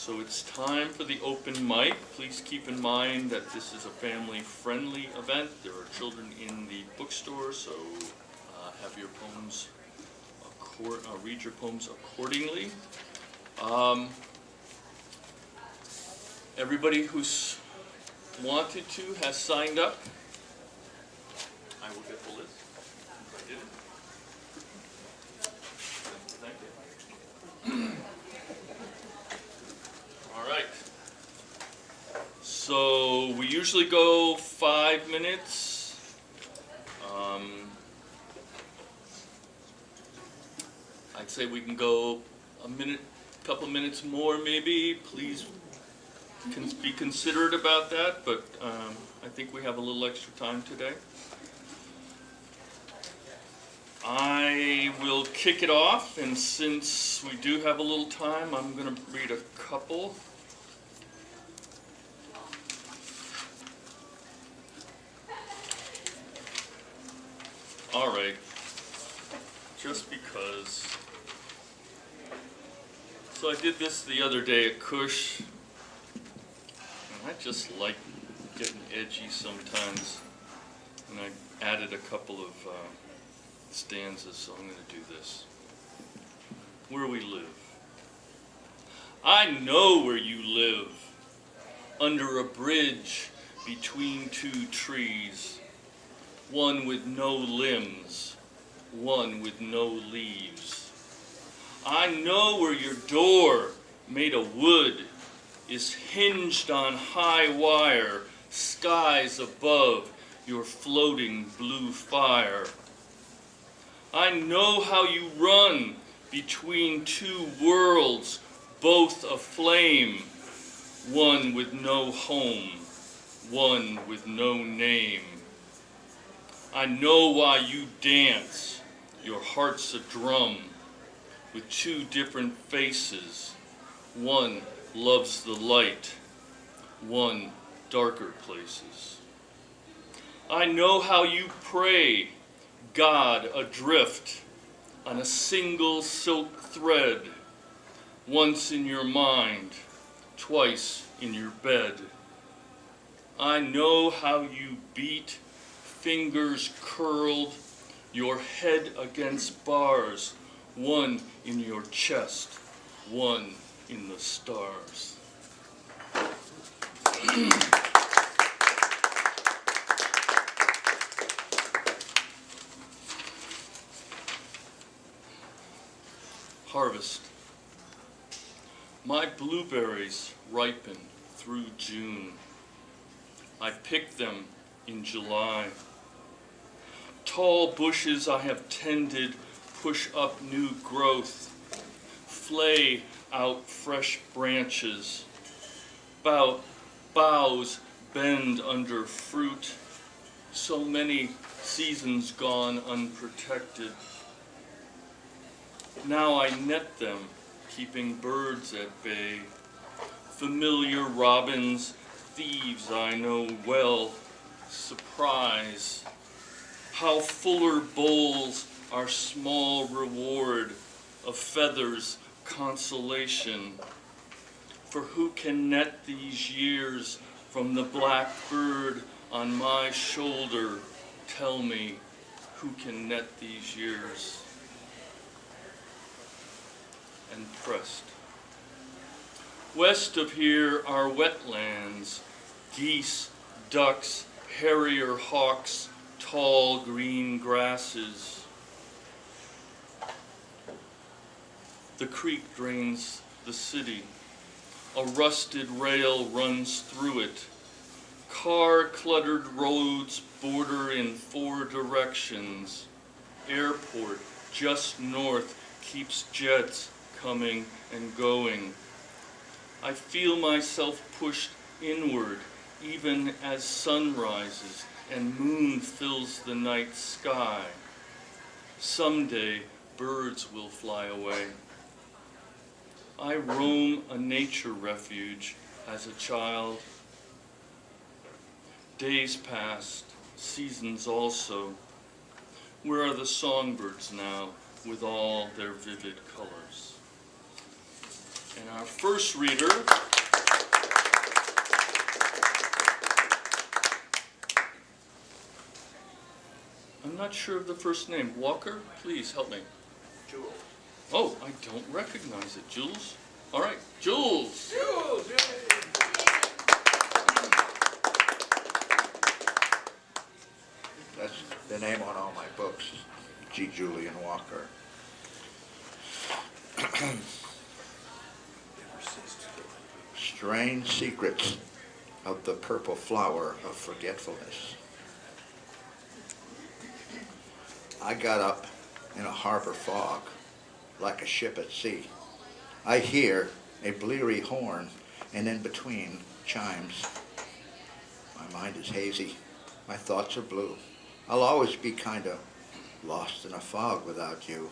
So it's time for the open mic. Please keep in mind that this is a family-friendly event. There are children in the bookstore, so have your poems, read your poems accordingly. Everybody who's wanted to has signed up. I will get the list. I did it. Thank you. All right. So we usually go 5 minutes. I'd say we can go a minute, couple minutes more maybe. Please be considerate about that, but I think we have a little extra time today. I will kick it off, and since we do have a little time, I'm going to read a couple. All right, just because. So I did this the other day at Cush, and I just like getting edgy sometimes, and I added a couple of stanzas, so I'm going to do this. Where we live. I know where you live, under a bridge between two trees, one with no limbs, one with no leaves. I know where your door, made of wood, is hinged on high wire, skies above your floating blue fire. I know how you run between two worlds, both aflame, one with no home, one with no name. I know why you dance, your heart's a drum, with two different faces. One loves the light, one darker places. I know how you pray, God adrift, on a single silk thread, once in your mind, twice in your bed. I know how you beat, fingers curled, your head against bars, one in your chest, one in the stars. Harvest. My blueberries ripen through June. I pick them in July. Tall bushes I have tended push up new growth, flay out fresh branches. Boughs bend under fruit, so many seasons gone unprotected. Now I net them, keeping birds at bay. Familiar robins, thieves I know well, surprise. How fuller bowls our small reward of feathers, consolation. For who can net these years from the black bird on my shoulder? Tell me, who can net these years? And pressed. West of here are wetlands, geese, ducks, harrier hawks, tall green grasses. The creek drains the city. A rusted rail runs through it. Car-cluttered roads border in 4 directions. Airport just north keeps jets coming and going. I feel myself pushed inward even as sun rises and moon fills the night sky. Someday birds will fly away. I roam a nature refuge as a child. Days passed, seasons also. Where are the songbirds now with all their vivid colors? And our first reader I'm not sure of the first name. Walker, please help me. Jules. Oh, I don't recognize it. Jules? All right, Jules. Jules, yay! That's the name on all my books, G. Julian Walker. Strange Secrets of the Purple Flower of Forgetfulness. I got up in a harbor fog, like a ship at sea. I hear a bleary horn, and in between chimes. My mind is hazy. My thoughts are blue. I'll always be kind of lost in a fog without you.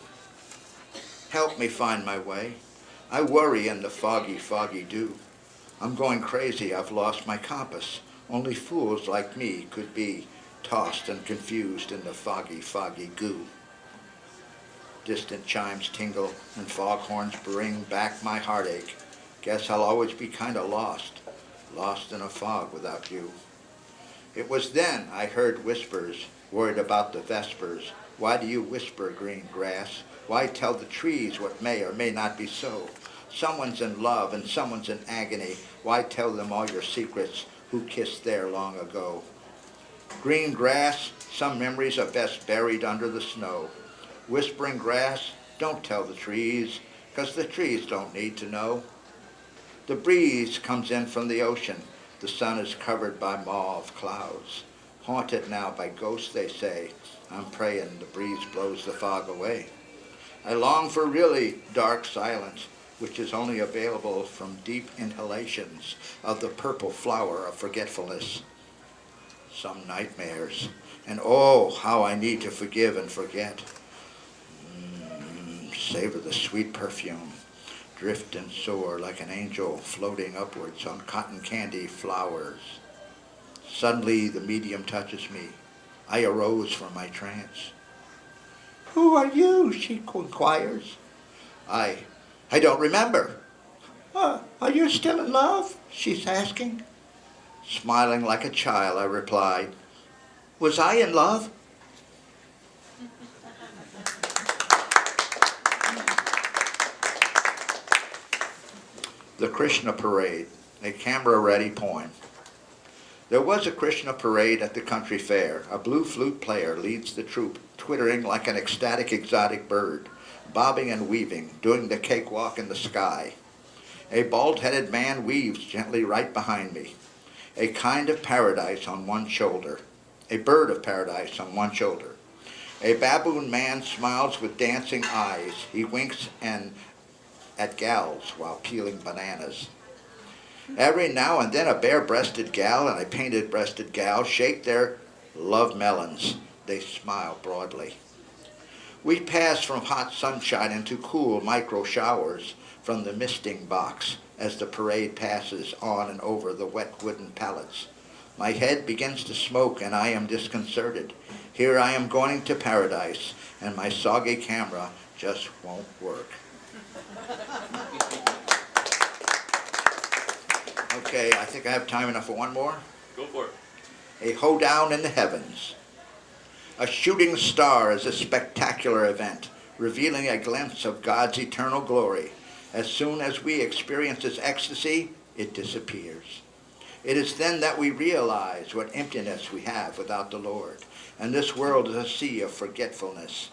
Help me find my way. I worry in the foggy, foggy dew. I'm going crazy. I've lost my compass. Only fools like me could be tossed and confused in the foggy, foggy goo. Distant chimes tingle and foghorns bring back my heartache. Guess I'll always be kind of lost in a fog without you. It was then I heard whispers, worried about the vespers. Why do you whisper, green grass? Why tell the trees what may or may not be so? Someone's in love and someone's in agony. Why tell them all your secrets who kissed there long ago? Green grass, some memories are best buried under the snow. Whispering grass, don't tell the trees, 'cause the trees don't need to know. The breeze comes in from the ocean. The sun is covered by mauve clouds. Haunted now by ghosts, they say. I'm praying the breeze blows the fog away. I long for really dark silence, which is only available from deep inhalations of the purple flower of forgetfulness. Some nightmares, and oh, how I need to forgive and forget. Savor the sweet perfume, drift and soar like an angel floating upwards on cotton candy flowers. Suddenly the medium touches me. I arose from my trance. Who are you? She inquires. I don't remember. Are you still in love? She's asking. Smiling like a child, I replied, was I in love? The Krishna Parade, a camera-ready poem. There was a Krishna parade at the country fair. A blue flute player leads the troupe, twittering like an ecstatic exotic bird, bobbing and weaving, doing the cakewalk in the sky. A bald-headed man weaves gently right behind me. A kind of paradise on one shoulder. A bird of paradise on one shoulder. A baboon man smiles with dancing eyes. He winks at gals while peeling bananas. Every now and then a bare-breasted gal and a painted-breasted gal shake their love melons. They smile broadly. We pass from hot sunshine into cool micro-showers from the misting box as the parade passes on and over the wet wooden pallets. My head begins to smoke and I am disconcerted. Here I am going to paradise and my soggy camera just won't work. Okay, I think I have time enough for one more. Go for it. A hoedown in the heavens. A shooting star is a spectacular event, revealing a glimpse of God's eternal glory. As soon as we experience its ecstasy, it disappears. It is then that we realize what emptiness we have without the Lord, and this world is a sea of forgetfulness.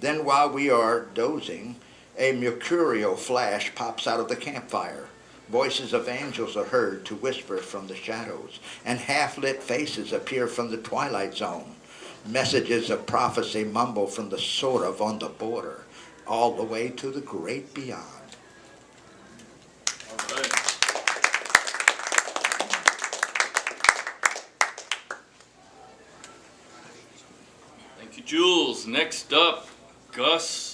Then while we are dozing, a mercurial flash pops out of the campfire. Voices of angels are heard to whisper from the shadows, and half-lit faces appear from the twilight zone. Messages of prophecy mumble from the sort of on the border, all the way to the great beyond. All right. Thank you, Jules. Next up, Gus.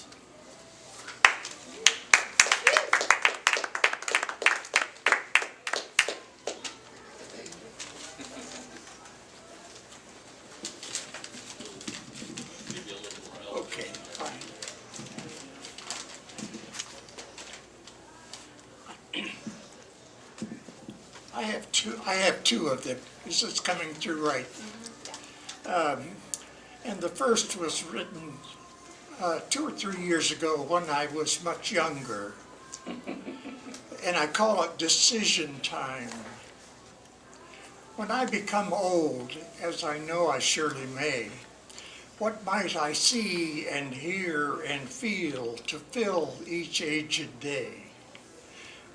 I have two of them. This is coming through right. And the first was written 2 or 3 years ago when I was much younger. And I call it Decision Time. When I become old, as I know I surely may, what might I see and hear and feel to fill each aged day?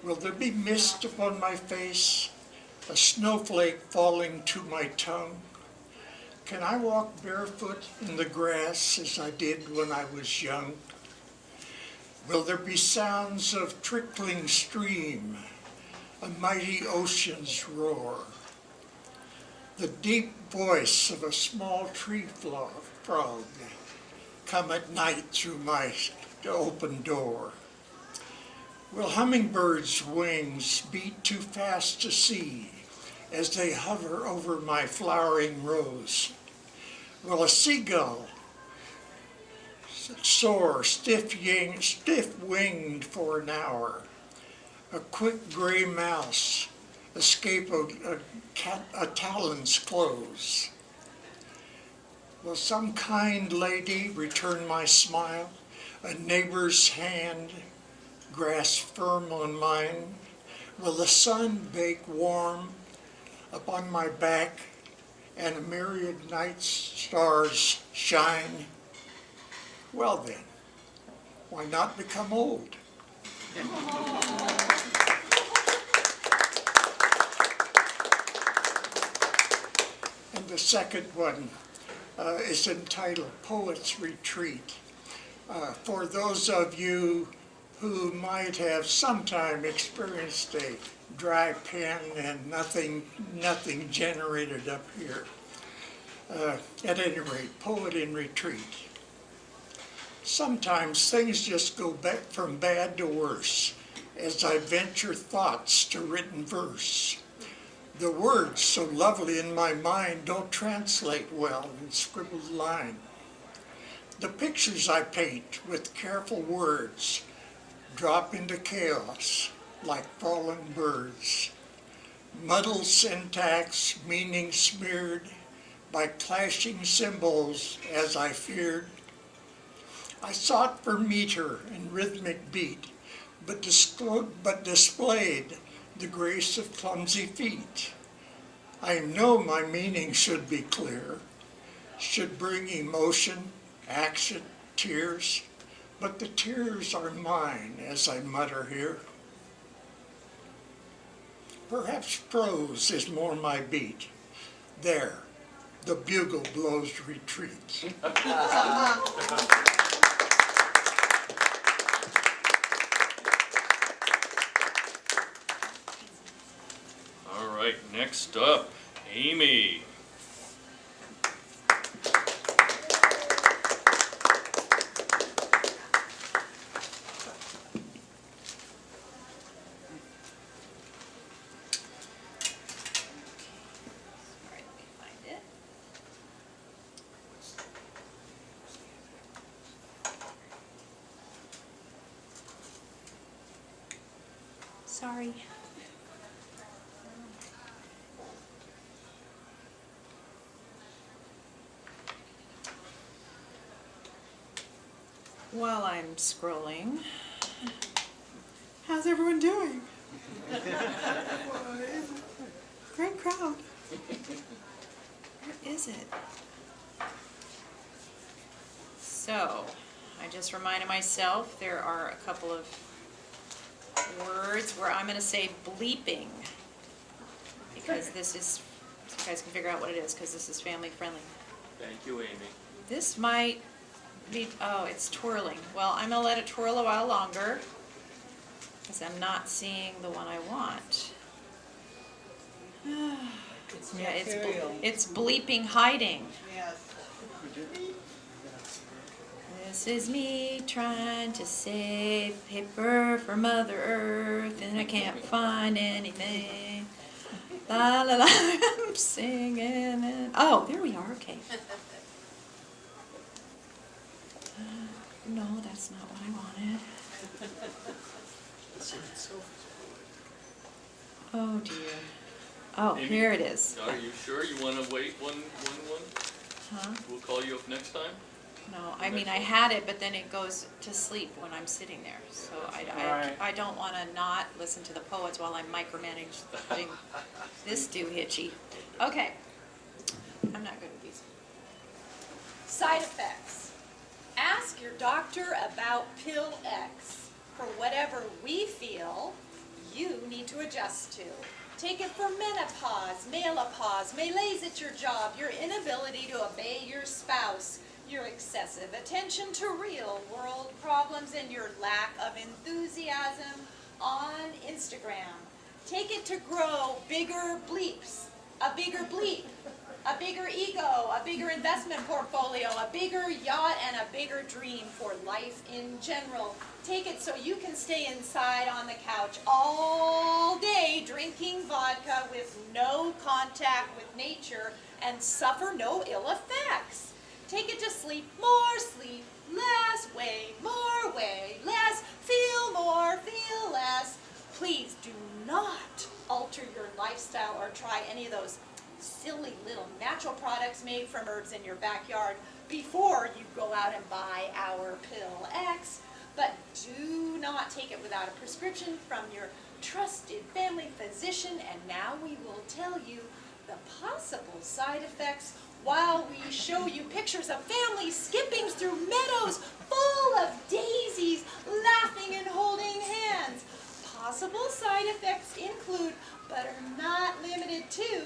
Will there be mist upon my face, a snowflake falling to my tongue? Can I walk barefoot in the grass as I did when I was young? Will there be sounds of trickling stream, a mighty ocean's roar? The deep voice of a small tree frog come at night through my open door? Will hummingbirds' wings beat too fast to see as they hover over my flowering rose? Will a seagull soar stiff-winged for an hour? A quick gray mouse escape a talon's close? Will some kind lady return my smile, a neighbor's hand grasp firm on mine? Will the sun bake warm upon my back and a myriad night stars shine? Well then, why not become old? And the second one is entitled Poet's Retreat. For those of you who might have sometime experienced a dry pen and nothing generated up here. At any rate, Poet in Retreat. Sometimes things just go back from bad to worse as I venture thoughts to written verse. The words so lovely in my mind don't translate well in scribbled line. The pictures I paint with careful words drop into chaos like fallen birds. Muddled syntax, meaning smeared by clashing symbols as I feared. I sought for meter and rhythmic beat, but displayed the grace of clumsy feet. I know my meaning should be clear, should bring emotion, action, tears, but the tears are mine as I mutter here. Perhaps prose is more my beat. There, the bugle blows retreat. All right, next up, Amy. Sorry. While I'm scrolling, how's everyone doing? Great crowd. Where is it? So, I just reminded myself there are a couple of words where I'm going to say bleeping, because this is, so you guys can figure out what it is, because this is family friendly. Thank you, Amy. This might be, oh, it's twirling. Well, I'm going to let it twirl a while longer, because I'm not seeing the one I want. Yeah, it's bleeping hiding. Yes. This is me trying to save paper for Mother Earth, and I can't find anything. La la la, I'm singing. And oh, there we are. Okay. No, that's not what I wanted. Oh dear. Oh, Amy? here it is. Are you sure you want to wait one? Huh? We'll call you up next time? No, I mean, I had it, but then it goes to sleep when I'm sitting there. So I don't want to not listen to the poets while I'm micromanaging this doohickey. Okay. I'm not good with these. Side effects. Ask your doctor about pill X for whatever we feel you need to adjust to. Take it for menopause, menopause, malaise at your job, your inability to obey your spouse, your excessive attention to real world problems, and your lack of enthusiasm on Instagram. Take it to grow bigger bleeps, a bigger bleep, a bigger ego, a bigger investment portfolio, a bigger yacht, and a bigger dream for life in general. Take it so you can stay inside on the couch all day drinking vodka with no contact with nature and suffer no ill effects. Take it to sleep less, way, more, way, less, feel more, feel less. Please do not alter your lifestyle or try any of those silly little natural products made from herbs in your backyard before you go out and buy our pill X. But do not take it without a prescription from your trusted family physician. And now we will tell you the possible side effects while we show you pictures of families skipping through meadows full of daisies, laughing and holding hands. Possible side effects include, but are not limited to,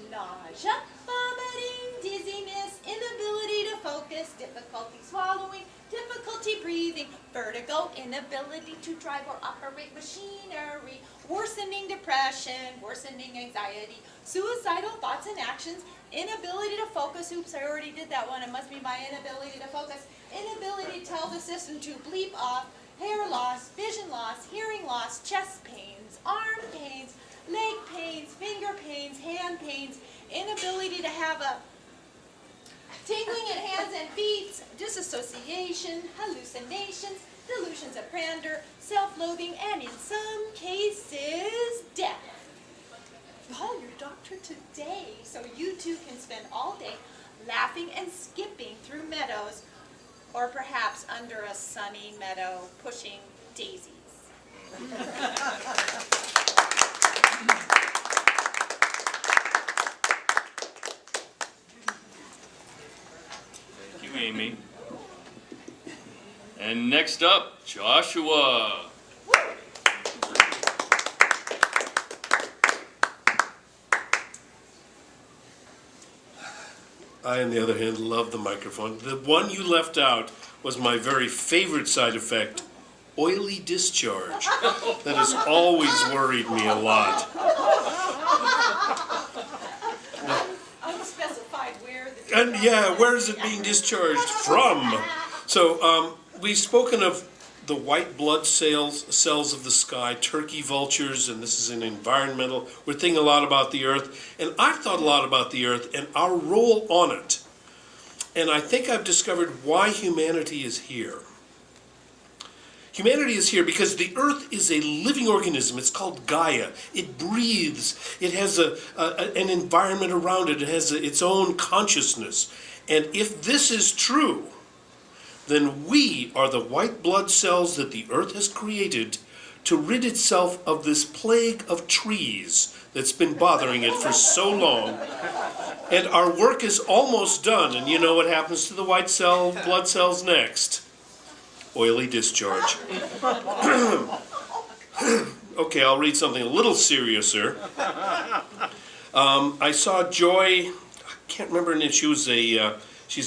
nausea, vomiting, dizziness, inability to focus, difficulty swallowing, difficulty breathing, vertigo, inability to drive or operate machinery, worsening depression, worsening anxiety, suicidal thoughts and actions, inability to focus. Oops, I already did that one. It must be my inability to focus. Inability to tell the system to bleep off, hair loss, vision loss, hearing loss, chest pains, arm pains, leg pains, finger pains, hand pains, inability to have a tingling in hands and feet, disassociation, hallucinations, delusions of grandeur, self-loathing, and in some cases, death. Call your doctor today so you too can spend all day laughing and skipping through meadows, or perhaps under a sunny meadow pushing daisies. Thank you, Amy. And next up, Joshua. I, on the other hand, love the microphone. The one you left out was my very favorite side effect, oily discharge. That has always worried me a lot. Unspecified where the... And yeah, where is it being discharged from? So we've spoken of the white blood cells of the sky, turkey vultures, and this is an environmental. We're thinking a lot about the earth, and I've thought a lot about the earth and our role on it. And I think I've discovered why humanity is here. Humanity is here because the earth is a living organism. It's called Gaia. It breathes. It has an environment around it. It has its own consciousness. And if this is true, then we are the white blood cells that the earth has created to rid itself of this plague of trees that's been bothering it for so long. And our work is almost done. And you know what happens to the white blood cells next? Oily discharge. Okay, I'll read something a little seriouser. I saw Joy, I can't remember her name, she's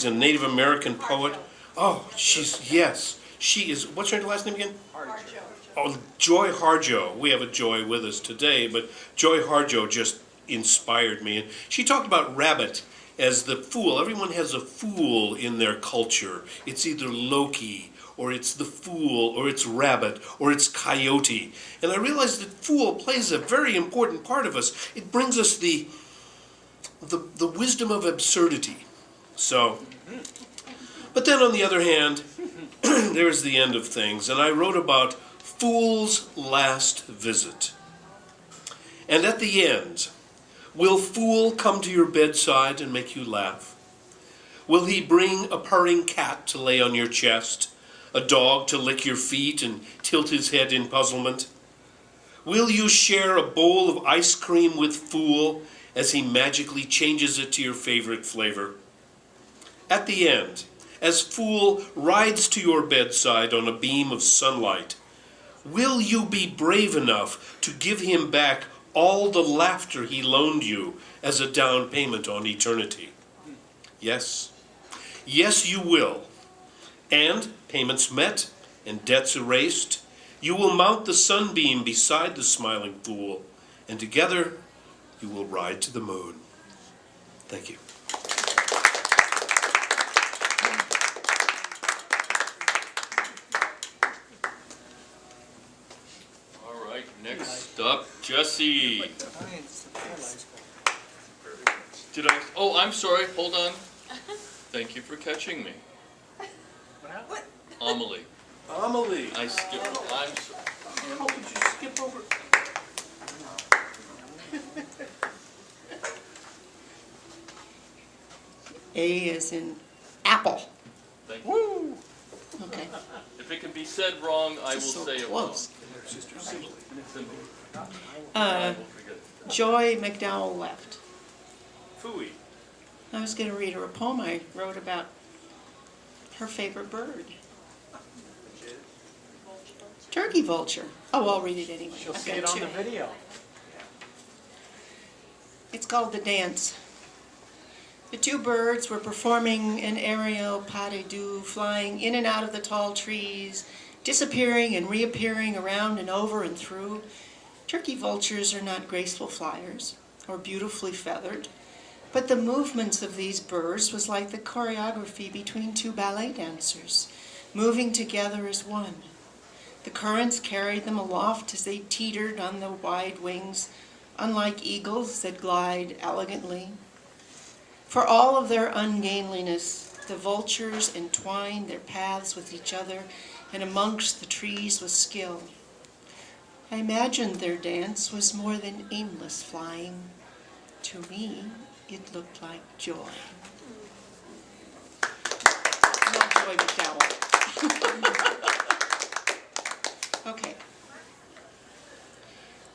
a Native American poet. Oh, she is, what's her last name again? Harjo. Oh, Joy Harjo. We have a Joy with us today, but Joy Harjo just inspired me. And she talked about rabbit as the fool. Everyone has a fool in their culture. It's either Loki, or it's the fool, or it's rabbit, or it's coyote. And I realized that fool plays a very important part of us. It brings us the wisdom of absurdity. So, but then on the other hand, there's the end of things. And I wrote about Fool's Last Visit. And at the end, Will fool come to your bedside and make you laugh? Will he bring a purring cat to lay on your chest, a dog to lick your feet and tilt his head in puzzlement? Will you share a bowl of ice cream with fool as he magically changes it to your favorite flavor? At the end, as fool rides to your bedside on a beam of sunlight, will you be brave enough to give him back all the laughter he loaned you as a down payment on eternity? Yes. Yes, you will. And, payments met and debts erased, you will mount the sunbeam beside the smiling fool, and together you will ride to the moon. Thank you. All right, next up, Jesse. Did I? Oh, I'm sorry. Hold on. Thank you for catching me. What? Amelie. Amelie. I skipped. I'm sorry. How could you skip over? A is in apple. Thank you. Woo! Okay. If it can be said wrong, I will Just so say it close. wrong. Uh, I will forget. Joy McDowell left. Phooey. I was going to read her a poem I wrote about her favorite bird. Turkey vulture. Oh, I'll read it anyway. She'll I've see got it on two. the video. It's called The Dance. The two birds were performing an aerial pas de deux, flying in and out of the tall trees, disappearing and reappearing around and over and through. Turkey vultures are not graceful flyers or beautifully feathered, but the movements of these birds was like the choreography between two ballet dancers, moving together as one. The currents carried them aloft as they teetered on the wide wings, unlike eagles that glide elegantly. For all of their ungainliness, the vultures entwined their paths with each other and amongst the trees with skill. I imagined their dance was more than aimless flying. To me, it looked like joy. Not Joy McDowell. Okay.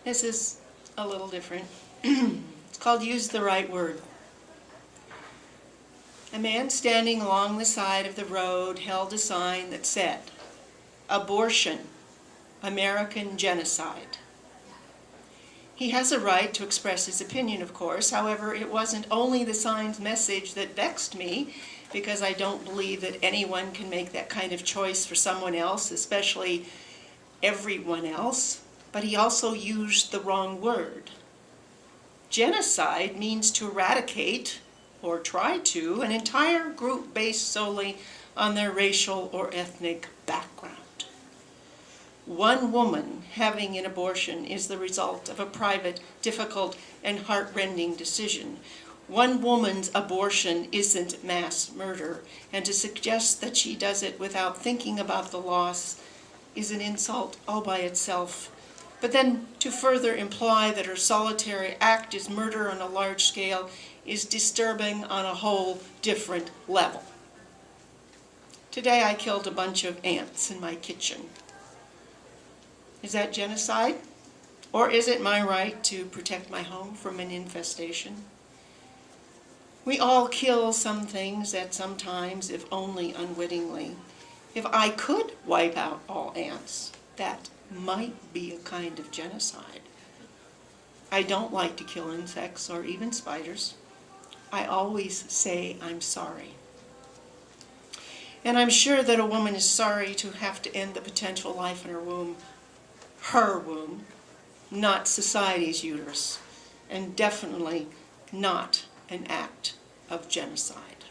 This is a little different. It's called Use the Right Word. A man standing along the side of the road held a sign that said, "Abortion, American genocide." He has a right to express his opinion, of course. However, it wasn't only the sign's message that vexed me, because I don't believe that anyone can make that kind of choice for someone else, especially everyone else, but he also used the wrong word. Genocide means to eradicate, or try to, an entire group based solely on their racial or ethnic background. One woman having an abortion is the result of a private, difficult, and heartrending decision. One woman's abortion isn't mass murder, and to suggest that she does it without thinking about the loss is an insult all by itself. But then to further imply that her solitary act is murder on a large scale is disturbing on a whole different level. Today I killed a bunch of ants in my kitchen. Is that genocide? Or is it my right to protect my home from an infestation? We all kill some things at some times, if only unwittingly. If I could wipe out all ants, that might be a kind of genocide. I don't like to kill insects or even spiders. I always say I'm sorry. And I'm sure that a woman is sorry to have to end the potential life in her womb, not society's uterus, and definitely not an act of genocide.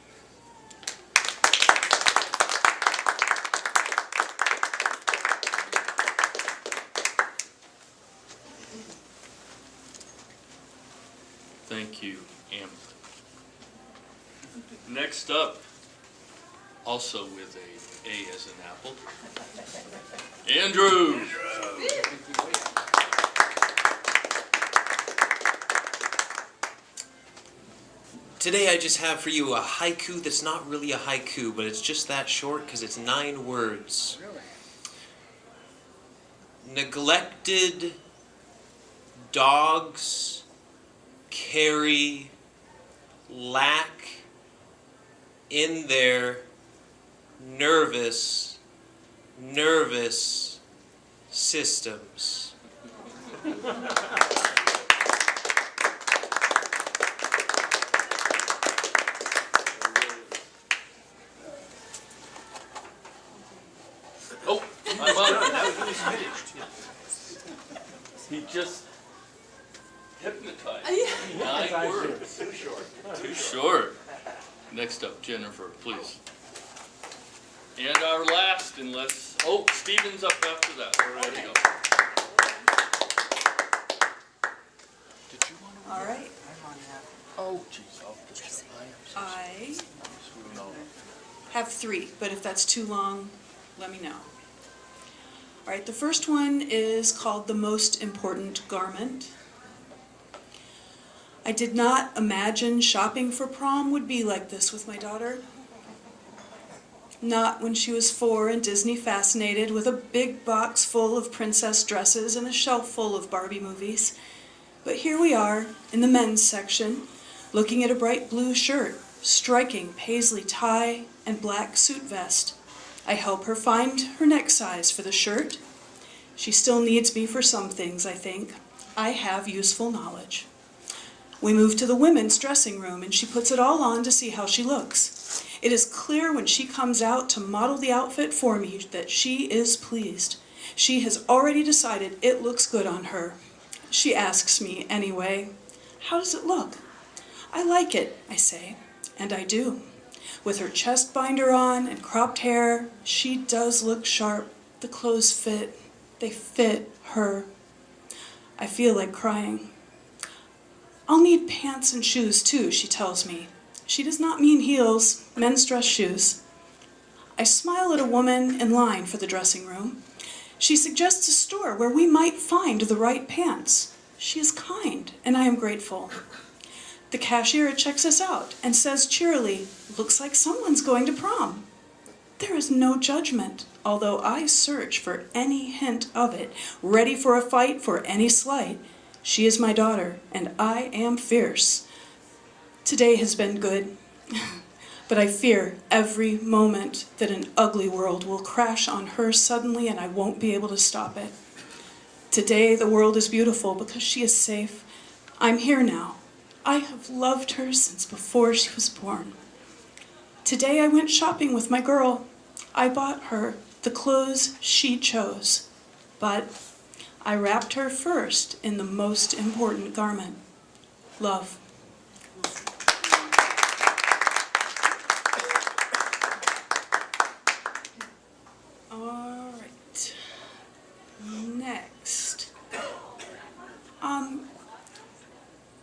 Thank you, Amber. Next up, also with A as in apple, Andrew. Today I just have for you a haiku that's not really a haiku, but it's just that short because it's 9 words. Neglected dogs carry lack in their nervous systems. Oh, I'm on. He just hypnotized. 9 words. Too short. Too short. Next up, Jennifer, please. And our last, unless, oh, Stephen's up after that. We're ready to go. Did you want to? All right. Oh, jeez. I have 3, but if that's too long, let me know. All right, the first one is called The Most Important Garment. I did not imagine shopping for prom would be like this with my daughter. Not when she was 4 and Disney fascinated with a big box full of princess dresses and a shelf full of Barbie movies. But here we are in the men's section, looking at a bright blue shirt, striking paisley tie, and black suit vest. I help her find her neck size for the shirt. She still needs me for some things, I think. I have useful knowledge. We move to the women's dressing room, and she puts it all on to see how she looks. It is clear when she comes out to model the outfit for me that she is pleased. She has already decided it looks good on her. She asks me anyway, "How does it look?" "I like it," I say, and I do. With her chest binder on and cropped hair, she does look sharp. The clothes fit. They fit her. I feel like crying. "I'll need pants and shoes too," she tells me. She does not mean heels, men's dress shoes. I smile at a woman in line for the dressing room. She suggests a store where we might find the right pants. She is kind, and I am grateful. The cashier checks us out and says cheerily, "Looks like someone's going to prom." There is no judgment, although I search for any hint of it, ready for a fight for any slight. She is my daughter, and I am fierce. Today has been good, but I fear every moment that an ugly world will crash on her suddenly and I won't be able to stop it. Today the world is beautiful because she is safe. I'm here now. I have loved her since before she was born. Today I went shopping with my girl. I bought her the clothes she chose, but I wrapped her first in the most important garment, love. All right, next.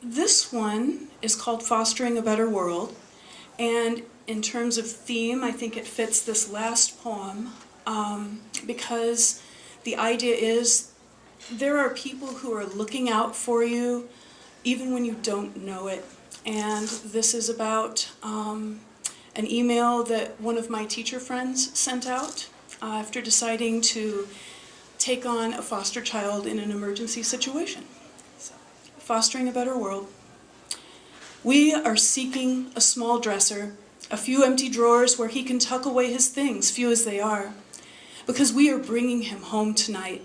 This one is called Fostering a Better World, and in terms of theme, I think it fits this last poem because the idea is there are people who are looking out for you even when you don't know it. And this is about an email that one of my teacher friends sent out after deciding to take on a foster child in an emergency situation. So, Fostering a Better World. We are seeking a small dresser, a few empty drawers where he can tuck away his things, few as they are, because we are bringing him home tonight,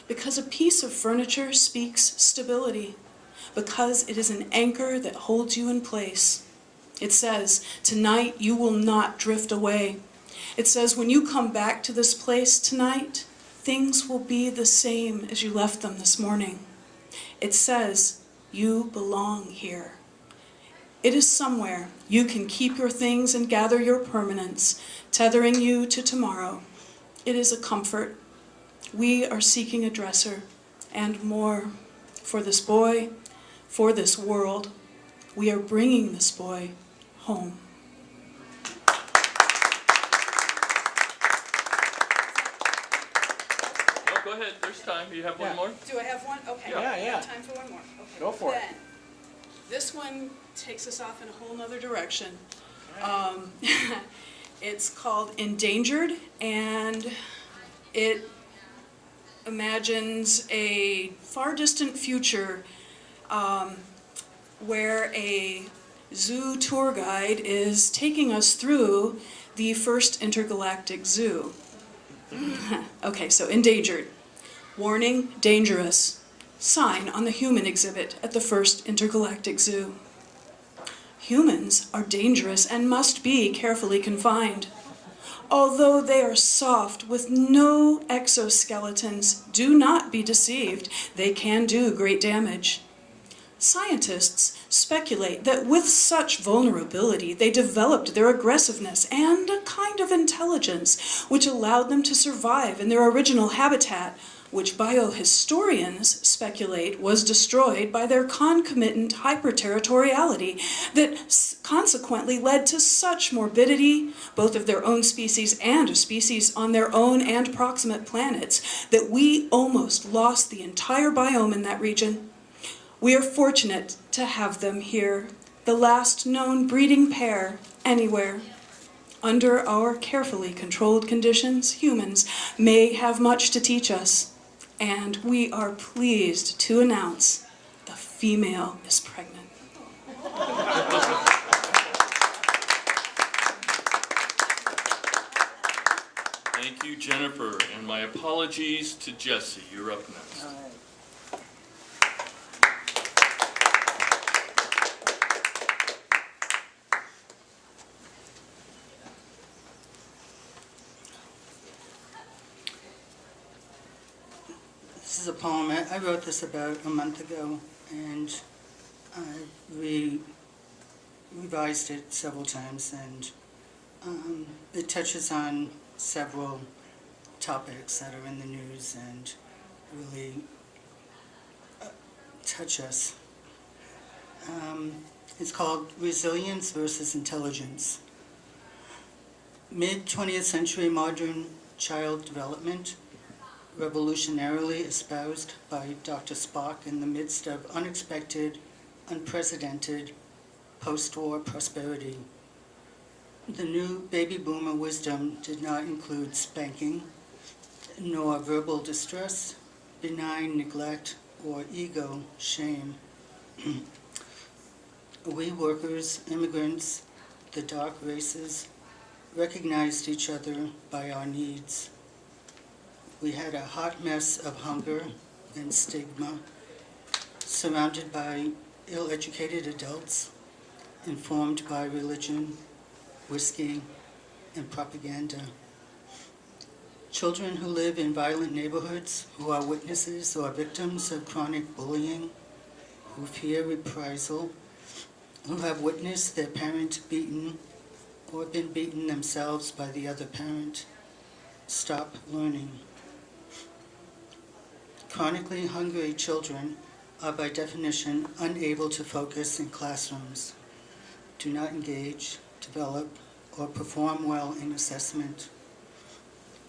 because a piece of furniture speaks stability, because it is an anchor that holds you in place. It says, tonight you will not drift away. It says, when you come back to this place tonight, things will be the same as you left them this morning. It says, you belong here. It is somewhere you can keep your things and gather your permanence, tethering you to tomorrow. It is a comfort. We are seeking a dresser and more for this boy, for this world. We are bringing this boy home. Oh, go ahead, there's time. Do you have one more? Do I have one? Okay. Yeah, I have time for one more. Okay. Go for it. Then, This one takes us off in a whole nother direction. It's called Endangered, and it imagines a far distant future where a zoo tour guide is taking us through the first intergalactic zoo. Okay, so endangered. Warning, dangerous. Sign on the human exhibit at the first intergalactic zoo. Humans are dangerous and must be carefully confined. Although they are soft with no exoskeletons, do not be deceived. They can do great damage. Scientists speculate that with such vulnerability, they developed their aggressiveness and a kind of intelligence which allowed them to survive in their original habitat, which biohistorians speculate was destroyed by their concomitant hyperterritoriality that consequently led to such morbidity, both of their own species and of species on their own and proximate planets, that we almost lost the entire biome in that region. We are fortunate to have them here, the last known breeding pair anywhere. Under our carefully controlled conditions, humans may have much to teach us. And we are pleased to announce the female is pregnant. Thank you, Jennifer, and my apologies to Jesse. You're up next. This is a poem. I wrote this about a month ago, and I revised it several times, and it touches on several topics that are in the news and really touch us. It's called Resilience versus Intelligence. Mid-20th century modern child development, revolutionarily espoused by Dr. Spock in the midst of unexpected, unprecedented post-war prosperity. The new baby boomer wisdom did not include spanking, nor verbal distress, benign neglect, or ego shame. We workers, immigrants, the dark races, recognized each other by our needs. We had a hot mess of hunger and stigma, surrounded by ill-educated adults, informed by religion, whiskey, and propaganda. Children who live in violent neighborhoods, who are witnesses or victims of chronic bullying, who fear reprisal, who have witnessed their parent beaten or been beaten themselves by the other parent, stop learning. Chronically hungry children are by definition unable to focus in classrooms, do not engage, develop, or perform well in assessment.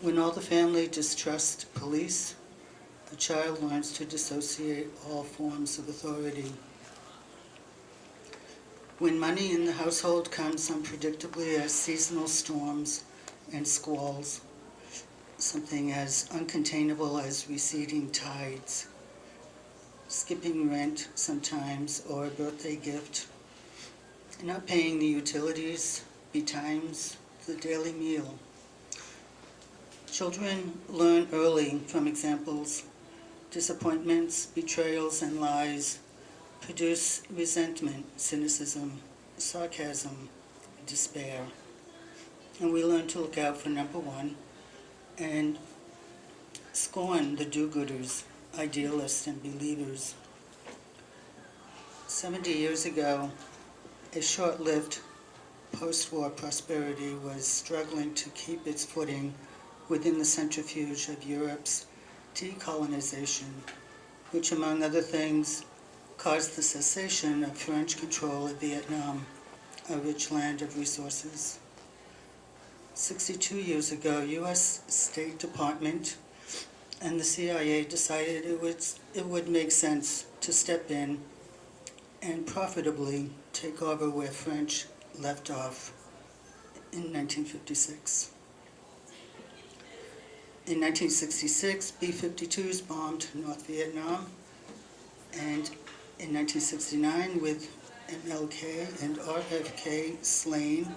When all the family distrusts police, the child learns to dissociate all forms of authority. When money in the household comes unpredictably as seasonal storms and squalls, something as uncontainable as receding tides, skipping rent sometimes, or a birthday gift, not paying the utilities, betimes the daily meal. Children learn early from examples. Disappointments, betrayals, and lies produce resentment, cynicism, sarcasm, despair. And we learn to look out for number one and scorn the do-gooders, idealists, and believers. 70 years ago, a short-lived post-war prosperity was struggling to keep its footing within the centrifuge of Europe's decolonization, which, among other things, caused the cessation of French control of Vietnam, a rich land of resources. 62 years ago, U.S. State Department and the CIA decided it would make sense to step in and profitably take over where French left off in 1956. In 1966, B-52s bombed North Vietnam, and in 1969, with MLK and RFK slain,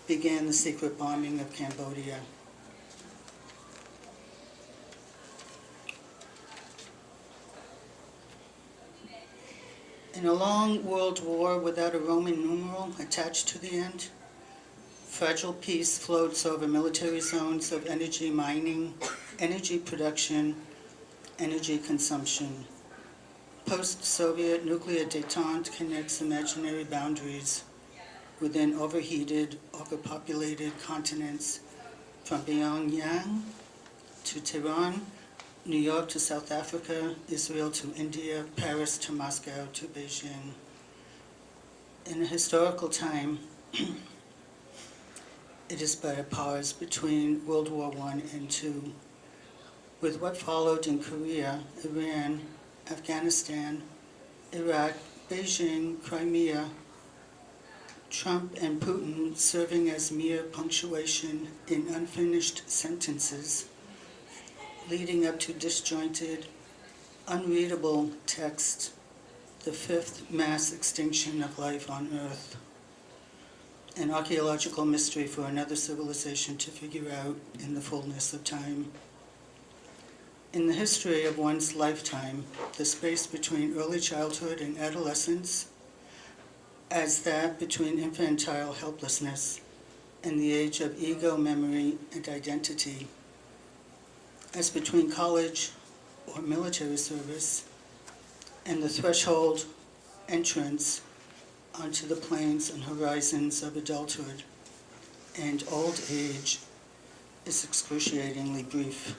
began the secret bombing of Cambodia. In a long world war without a Roman numeral attached to the end, fragile peace floats over military zones of energy mining, energy production, energy consumption. Post-Soviet nuclear détente connects imaginary boundaries within overheated, overpopulated continents from Pyongyang to Tehran, New York to South Africa, Israel to India, Paris to Moscow to Beijing. In a historical time, it is but a pause between World War I and II, with what followed in Korea, Iran, Afghanistan, Iraq, Beijing, Crimea, Trump and Putin serving as mere punctuation in unfinished sentences, leading up to disjointed, unreadable text, the fifth mass extinction of life on Earth, an archaeological mystery for another civilization to figure out in the fullness of time. In the history of one's lifetime, the space between early childhood and adolescence, as that between infantile helplessness and the age of ego, memory, and identity, as between college or military service and the threshold entrance onto the plains and horizons of adulthood and old age, is excruciatingly brief.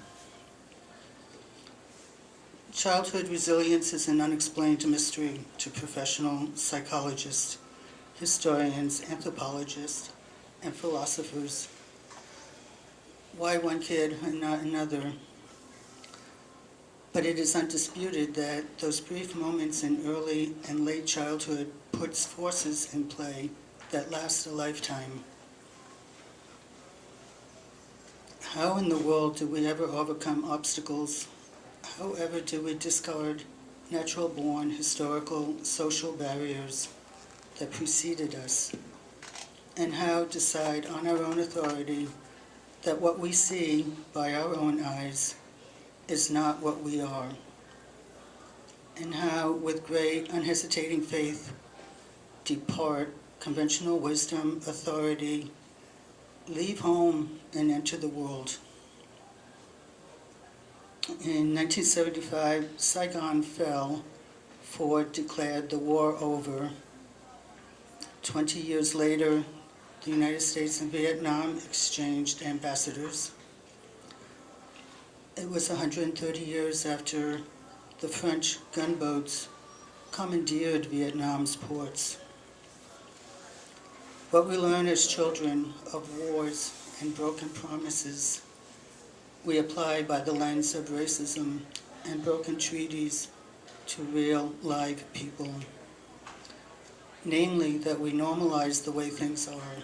Childhood resilience is an unexplained mystery to professional psychologists, historians, anthropologists, and philosophers. Why one kid and not another? But it is undisputed that those brief moments in early and late childhood puts forces in play that last a lifetime. How in the world do we ever overcome obstacles? How ever do we discard natural-born historical social barriers that preceded us? And how decide on our own authority that what we see by our own eyes is not what we are? And how, with great unhesitating faith, depart conventional wisdom, authority, leave home and enter the world? In 1975, Saigon fell. Ford declared the war over. 20 years later, the United States and Vietnam exchanged ambassadors. It was 130 years after the French gunboats commandeered Vietnam's ports. What we learn as children of wars and broken promises, we apply by the lens of racism and broken treaties to real, live people. Namely, that we normalize the way things are,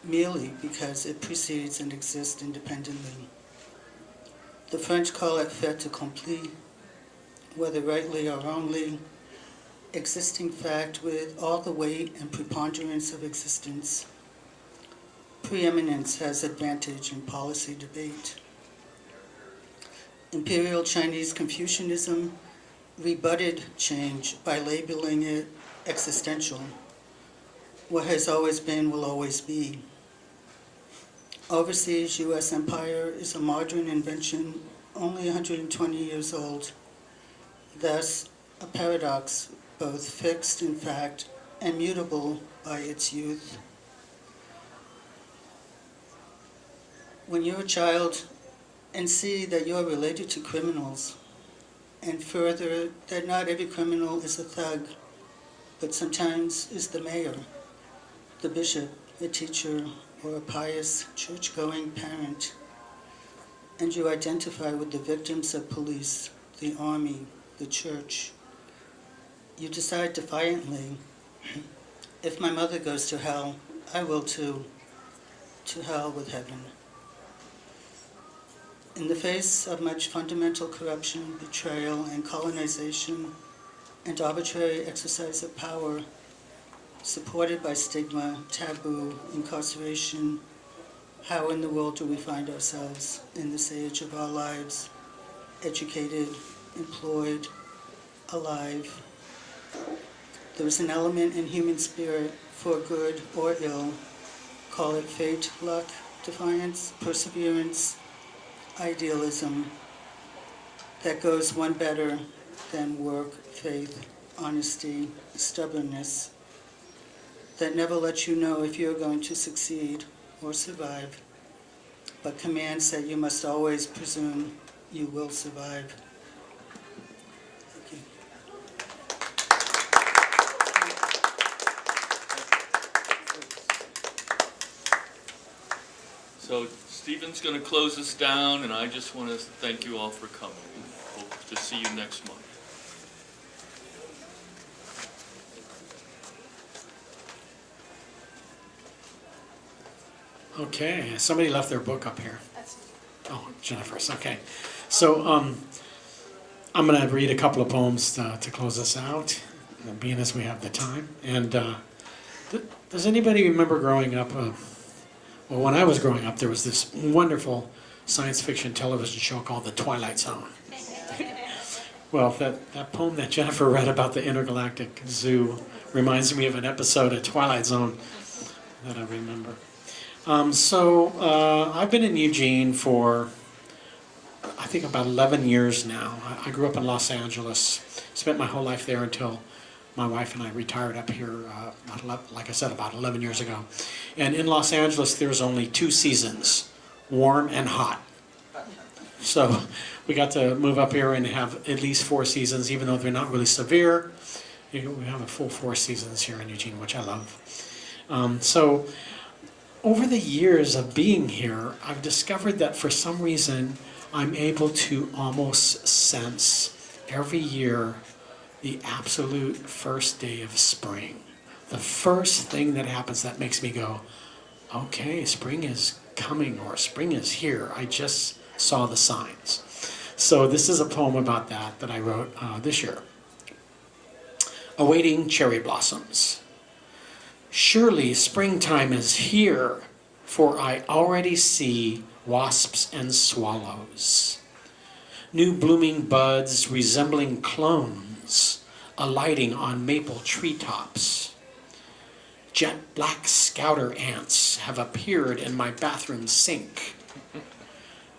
merely because it precedes and exists independently. The French call it fait accompli, whether rightly or wrongly, existing fact with all the weight and preponderance of existence. Preeminence has advantage in policy debate. Imperial Chinese Confucianism rebutted change by labeling it existential. What has always been will always be. Overseas U.S. empire is a modern invention only 120 years old, thus a paradox, both fixed in fact and mutable by its youth. When you're a child and see that you're related to criminals, and further, that not every criminal is a thug, but sometimes is the mayor, the bishop, a teacher, or a pious church-going parent, and you identify with the victims of police, the army, the church, You decide defiantly, if my mother goes to hell, I will too. To hell with heaven. In the face of much fundamental corruption, betrayal, and colonization, and arbitrary exercise of power, supported by stigma, taboo, incarceration, how in the world do we find ourselves in this age of our lives, educated, employed, alive? There is an element in human spirit, for good or ill, call it fate, luck, defiance, perseverance, idealism, that goes one better than work, faith, honesty, stubbornness, that never lets you know if you're going to succeed or survive, but commands that you must always presume you will survive. Thank you. So Stephen's going to close us down, and I just want to thank you all for coming. Hope to see you next month. Okay, somebody left their book up here. Oh, Jennifer's, okay. So I'm going to read a couple of poems to close us out, being as we have the time. And does anybody remember growing up? Well, when I was growing up, there was this wonderful science fiction television show called The Twilight Zone. Well, that poem that Jennifer read about the intergalactic zoo reminds me of an episode of Twilight Zone that I remember. I've been in Eugene for, I think, about 11 years now. I grew up in Los Angeles, spent my whole life there until my wife and I retired up here, like I said, about 11 years ago. And in Los Angeles, there's only 2 seasons, warm and hot. So we got to move up here and have at least 4 seasons, even though they're not really severe. We have a full 4 seasons here in Eugene, which I love. Over the years of being here, I've discovered that for some reason, I'm able to almost sense every year the absolute first day of spring. The first thing that happens that makes me go, okay, spring is coming, or spring is here. I just saw the signs. So this is a poem about that I wrote this year. Awaiting cherry blossoms. Surely springtime is here, for I already see wasps and swallows. New blooming buds resembling clones, alighting on maple treetops. Jet black scouter ants have appeared in my bathroom sink.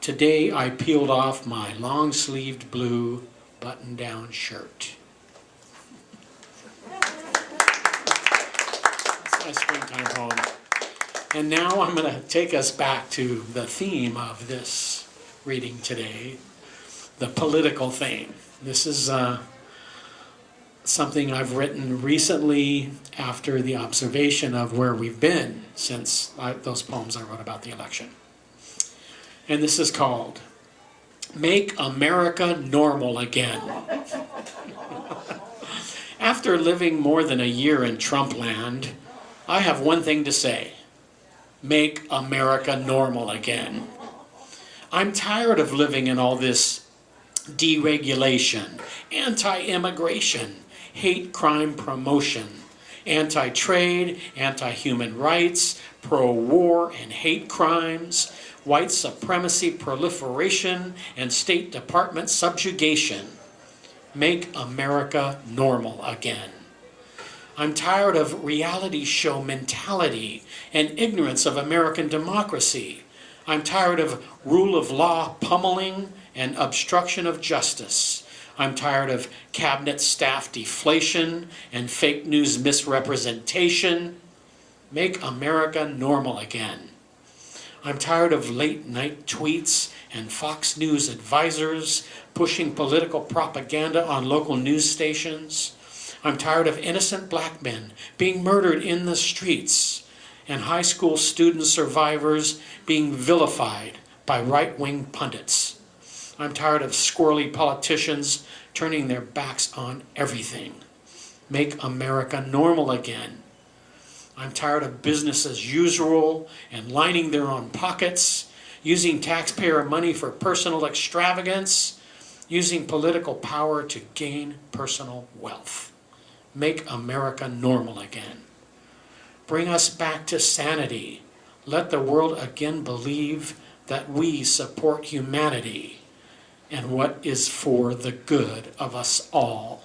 Today I peeled off my long-sleeved blue button-down shirt. My springtime poem. And now I'm going to take us back to the theme of this reading today, the political theme. This is something I've written recently after the observation of where we've been since those poems I wrote about the election. And this is called Make America Normal Again. After living more than a year in Trump land, I have one thing to say. Make America normal again. I'm tired of living in all this deregulation, anti-immigration, hate crime promotion, anti-trade, anti-human rights, pro-war and hate crimes, white supremacy proliferation, and State Department subjugation. Make America normal again. I'm tired of reality show mentality and ignorance of American democracy. I'm tired of rule of law pummeling and obstruction of justice. I'm tired of cabinet staff deflation and fake news misrepresentation. Make America normal again. I'm tired of late night tweets and Fox News advisors pushing political propaganda on local news stations. I'm tired of innocent black men being murdered in the streets and high school student survivors being vilified by right-wing pundits. I'm tired of squirrely politicians turning their backs on everything. Make America normal again. I'm tired of business as usual and lining their own pockets, using taxpayer money for personal extravagance, using political power to gain personal wealth. Make America normal again. Bring us back to sanity. Let the world again believe that we support humanity and what is for the good of us all.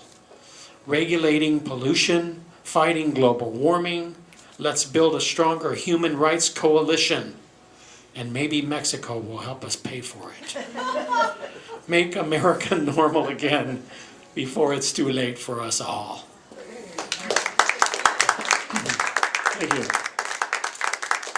Regulating pollution, fighting global warming. Let's build a stronger human rights coalition. And maybe Mexico will help us pay for it. Make America normal again before it's too late for us all. Thank you.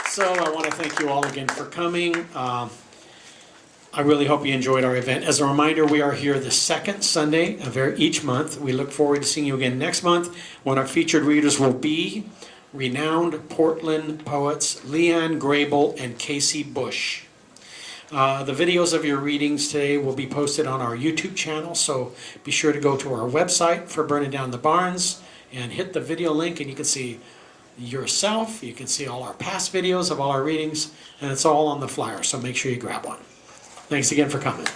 So I want to thank you all again for coming. I really hope you enjoyed our event. As a reminder, we are here the second Sunday of each month. We look forward to seeing you again next month when our featured readers will be renowned Portland poets Leanne Grable and Casey Bush. The videos of your readings today will be posted on our YouTube channel, so be sure to go to our website for Burning Down the Barnes and hit the video link, and you can see yourself, you can see all our past videos of all our readings, and it's all on the flyer, so make sure you grab one. Thanks again for coming.